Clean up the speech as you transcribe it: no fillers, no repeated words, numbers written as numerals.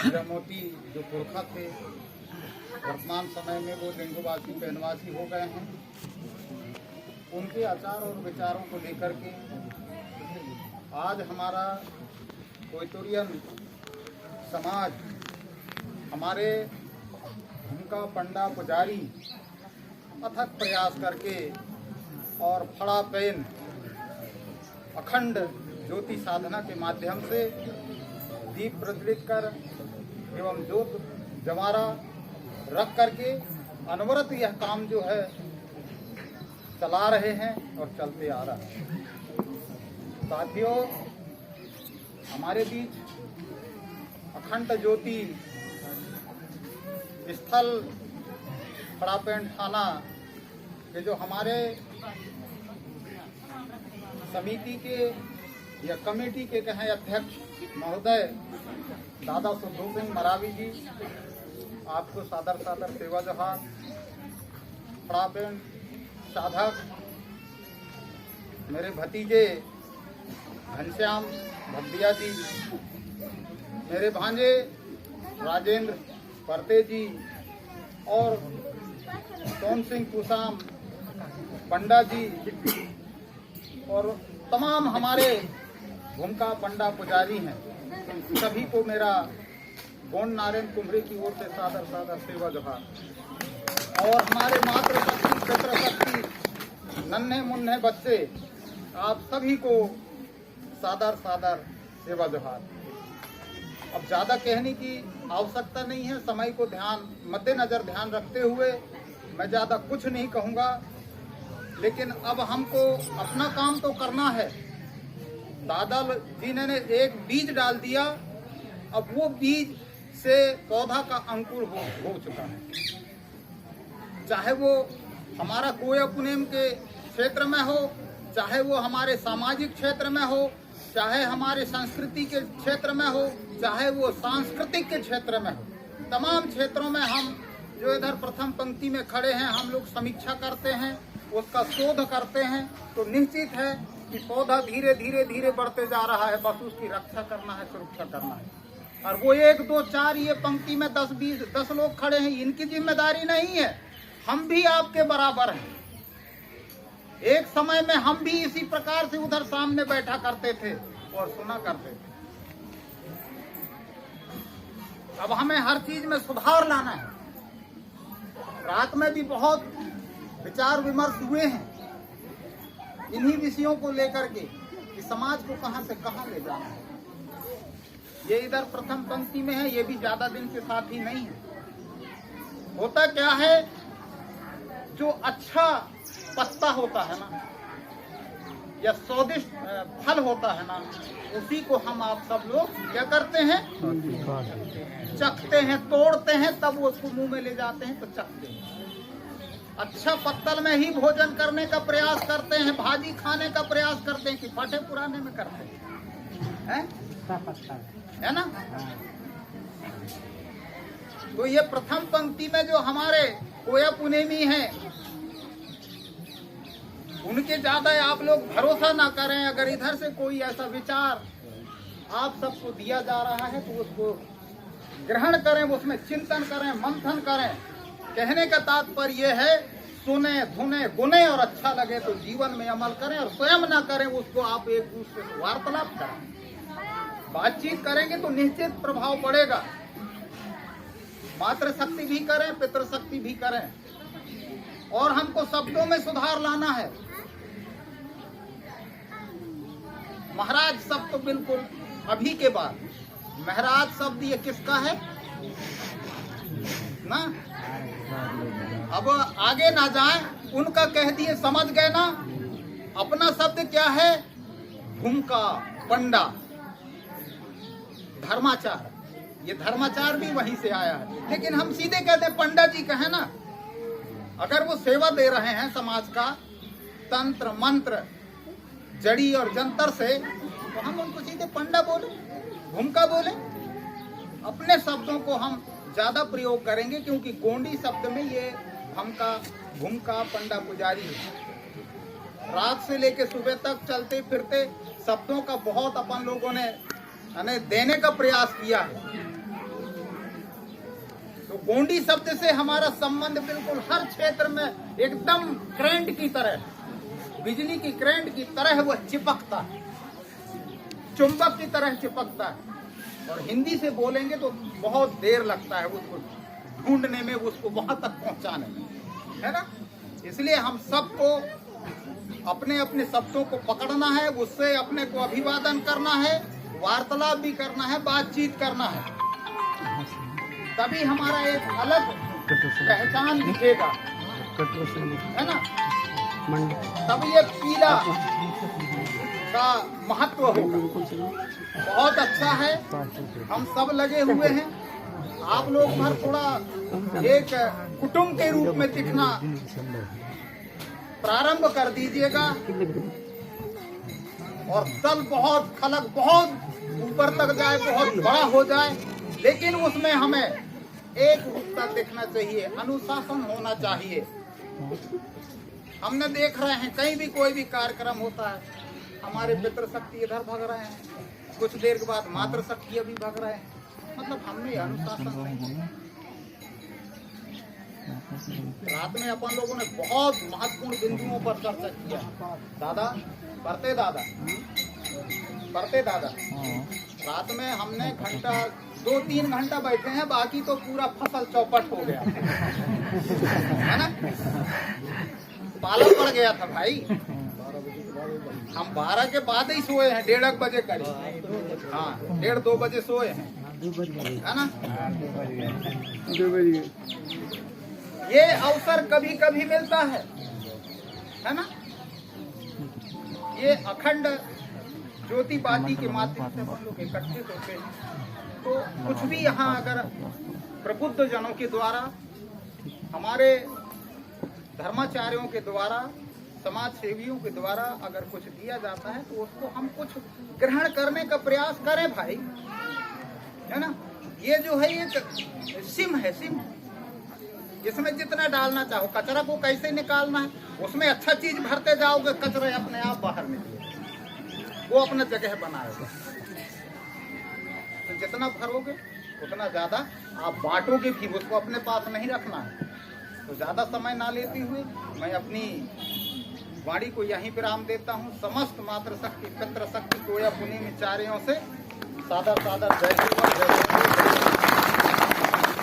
जमोती जो पुरखा थे, वर्तमान समय में वो लिंगवासी पैनवासी हो गए हैं। उनके आचार और विचारों को लेकर के आज हमारा कोयतुरियन समाज हमारे भूमका पंडा पुजारी अथक प्रयास करके और फड़ा पेन अखंड ज्योति साधना के माध्यम से दीप प्रज्वलित कर एवं ज्योत जवारा रख करके अनवरत यह काम जो है चला रहे हैं और चलते आ रहा है। साथियों, हमारे बीच अखंड ज्योति स्थल फड़ापेन थाना के जो हमारे समिति के या कमेटी के कहें अध्यक्ष महोदय दादा सुद्धू सिंह मरावी जी, आपको सादर सादर सेवा जोहार। फड़ापेन साधक मेरे भतीजे घनश्याम भगदिया जी, मेरे भांजे राजेंद्र परते जी और सोन सिंह कुसाम पंडा जी और तमाम हमारे भूमका पंडा पुजारी हैं, सभी को मेरा गोंड नारायण कुमरे की ओर से सादर सादर सेवा जोहार। और हमारे मातृशक्ति पितृशक्ति नन्हे मुन्ने बच्चे, आप सभी को सादर सादर सेवा जोहार। अब ज़्यादा कहने की आवश्यकता नहीं है, समय को मद्देनजर ध्यान रखते हुए मैं ज़्यादा कुछ नहीं कहूँगा, लेकिन अब हमको अपना काम तो करना है। दादा जी ने एक बीज डाल दिया, अब वो बीज से पौधा का अंकुर हो चुका है। चाहे वो हमारा कोया पुनेम के क्षेत्र में हो, चाहे वो हमारे सामाजिक क्षेत्र में हो, चाहे हमारे संस्कृति के क्षेत्र में हो, चाहे वो सांस्कृतिक के क्षेत्र में हो, तमाम क्षेत्रों में हम जो इधर प्रथम पंक्ति में खड़े हैं, हम लोग समीक्षा करते हैं, उसका शोध करते हैं, तो निश्चित है कि पौधा धीरे धीरे धीरे बढ़ते जा रहा है। बस उसकी रक्षा करना है, सुरक्षा करना है। और वो 1 2 4 ये पंक्ति में 10 20 10 लोग खड़े हैं, इनकी जिम्मेदारी नहीं है। हम भी आपके बराबर हैं। एक समय में हम भी इसी प्रकार से उधर सामने बैठा करते थे और सुना करते थे। अब हमें हर चीज में सुधार लाना है। रात में भी बहुत विचार विमर्श हुए हैं इन्हीं विषयों को लेकर के कि समाज को कहां से कहां ले जाना है। ये इधर प्रथम पंक्ति में है, ये भी ज्यादा दिन के साथ ही नहीं है। होता क्या है, जो अच्छा पत्ता होता है ना या स्वादिष्ट फल होता है ना, उसी को हम आप सब लोग क्या करते हैं, चखते हैं, तोड़ते हैं, तब वो उसको मुंह में ले जाते हैं तो चखते हैं। अच्छा पत्तल में ही भोजन करने का प्रयास करते हैं, भाजी खाने का प्रयास करते हैं कि फटे पुराने में करते हैं, है ना। तो ये प्रथम पंक्ति में जो हमारे कोया पुनेमी हैं, उनके ज्यादा आप लोग भरोसा ना करें। अगर इधर से कोई ऐसा विचार आप सबको दिया जा रहा है तो उसको ग्रहण करें, उसमें चिंतन करें, मंथन करें। कहने का तात्पर्य यह है, सुने धुने गुने और अच्छा लगे तो जीवन में अमल करें, और स्वयं ना करें उसको आप एक दूसरे से वार्तालाप करें। बातचीत करेंगे तो निश्चित प्रभाव पड़ेगा। मातृशक्ति भी करें, पितृशक्ति भी करें, और हमको शब्दों में सुधार लाना है। महाराज शब्द तो बिल्कुल अभी के बाद, महाराज शब्द ये किसका है ना, अब आगे ना जाए, उनका कह दिए, समझ गए ना। अपना शब्द क्या है, भूमका पंडा धर्माचार, ये धर्माचार भी वहीं से आया है। लेकिन हम सीधे कहते हैं पंडा जी कहे ना, अगर वो सेवा दे रहे हैं समाज का तंत्र मंत्र जड़ी और जंतर से, तो हम उनको सीधे पंडा बोले, भूमका बोले। अपने शब्दों को हम ज्यादा प्रयोग करेंगे, क्योंकि गोंडी शब्द में ये भूमका पंडा पुजारी है। रात से लेके सुबह तक चलते फिरते शब्दों का बहुत अपन लोगों ने देने का प्रयास किया है। तो गोंडी शब्द से हमारा संबंध बिल्कुल हर क्षेत्र में एकदम करंट की तरह, बिजली की करंट की तरह वह चिपकता है, चुंबक की तरह चिपकता है। और हिंदी से बोलेंगे तो बहुत देर लगता है उसको ढूंढने में, उसको वहां तक पहुंचाने में, है ना। इसलिए हम सबको अपने अपने शब्दों को पकड़ना है, उससे अपने को अभिवादन करना है, वार्तालाप भी करना है, बातचीत करना है, तभी हमारा एक अलग पहचान दिखेगा, है ना। तब ये पीला का महत्व होगा। बहुत अच्छा है, हम सब लगे हुए हैं। आप लोग पर थोड़ा एक कुटुंब के रूप में दिखना प्रारंभ कर दीजिएगा, और दल बहुत खलक बहुत ऊपर तक जाए, बहुत बड़ा हो जाए, लेकिन उसमें हमें एक रूपता दिखना चाहिए, अनुशासन होना चाहिए। हमने देख रहे हैं कहीं भी कोई भी कार्यक्रम होता है, हमारे पितृशक्ति इधर भाग रहे हैं, कुछ देर के बाद मातृशक्ति भी भाग रहे हैं। मतलब हमने अनुशासन नहीं। रात में अपन लोगों ने बहुत महत्वपूर्ण बिंदुओं पर चर्चा किया। दादा पढ़ते दादा रात में हमने घंटा 2-3 घंटा बैठे हैं, बाकी तो पूरा फसल चौपट हो गया है ना। पाला पड़ गया था भाई। हम 12 के बाद ही सोए हैं, 1:30 बजे करीब, हाँ 1:30-2 बजे सोए हैं, है ना। ये अवसर कभी कभी मिलता है ना। ये अखंड ज्योति बाती के माध्यम से हम लोग एकत्रित होते हैं। तो कुछ भी यहाँ अगर प्रबुद्ध जनों के द्वारा, हमारे धर्माचार्यों के द्वारा, समाज सेवियों के द्वारा अगर कुछ दिया जाता है तो उसको हम कुछ ग्रहण करने का प्रयास करें भाई, है ना। ये जो है एक सिम है, सिम, इसमें जितना डालना चाहो, कचरा को कैसे निकालना है, उसमें अच्छा चीज भरते जाओगे, कचरा अपने आप बाहर निकलेगा, वो अपना जगह बनाएगा। तो जितना भरोगे उतना ज्यादा आप बांटोगे भी, उसको अपने पास नहीं रखना है। तो ज्यादा समय ना लेती हुए मैं अपनी वाणी को यहीं विराम देता हूँ। समस्त मातृशक्ति पितृशक्ति को या पुण्य चार्यों से सादर सादर जय